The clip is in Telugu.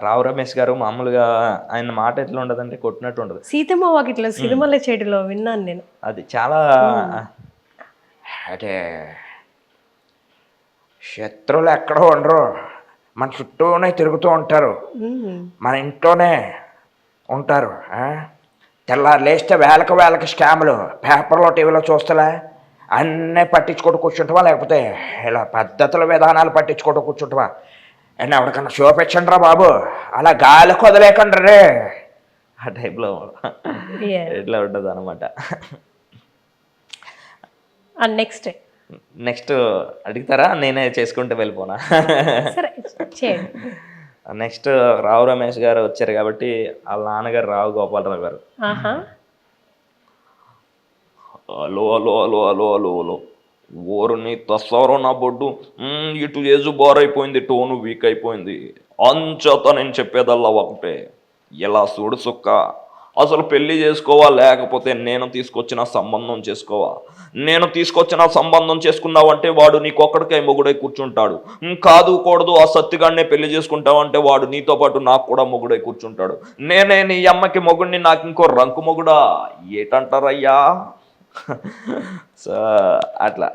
రావు రమేష్ గారు మామూలుగా ఆయన మాట ఎట్లా ఉండదంటే కొట్టినట్టు ఉండదు. సీతమ్మ వాకిట్లో సిరిమల్లె చెట్టులో విన్నాను నేను. అది చాలా అంటే శత్రువులు ఎక్కడో ఉండరు, మన చుట్టూనే తిరుగుతూ ఉంటారు, మన ఇంట్లోనే ఉంటారు. తెల్లారు లేస్తే వేలకు స్కాములు పేపర్లో టీవీలో చూస్తలే అన్నీ పట్టించుకోవడం కూర్చుంటావా, లేకపోతే ఇలా పద్ధతుల విధానాలు పట్టించుకోవడం కూర్చుంటావా? అండ్ ఎవరికన్నా చూపించండి రా బాబు, అలా గాలికి వదిలేకండి రే, ఆ టైప్లో ఇట్లా ఉంటుంది అనమాట. నెక్స్ట్ అడుగుతారా, నేనే చేసుకుంటూ వెళ్ళిపోనా? నెక్స్ట్ రావు రమేష్ గారు వచ్చారు కాబట్టి వాళ్ళ నాన్నగారు రావు గోపాలరావు గారు. అలో అలో అలో అలో అలో అలో ఓరుని తస్సారో నా బొడ్డు, ఇటు ఏజు బారైపోయింది, టోను వీక్ అయిపోయింది, అంచేత నేను చెప్పేదల్లా ఒకటే, ఇలా చూడు సుక్క, అసలు పెళ్లి చేసుకోవా లేకపోతే నేను తీసుకొచ్చిన సంబంధం చేసుకోవా? నేను తీసుకొచ్చిన సంబంధం చేసుకున్నావంటే వాడు నీకొక్కడికై మొగుడై కూర్చుంటాడు. కాదు కూడదు ఆ సత్తిగాడినే పెళ్లి చేసుకుంటావంటే వాడు నీతో పాటు నాకు కూడా మొగుడై కూర్చుంటాడు. నేనే నీ అమ్మకి మొగుడిని, నాకు ఇంకో రంకు మొగుడా ఏటంటారయ్యా? సో అట్లా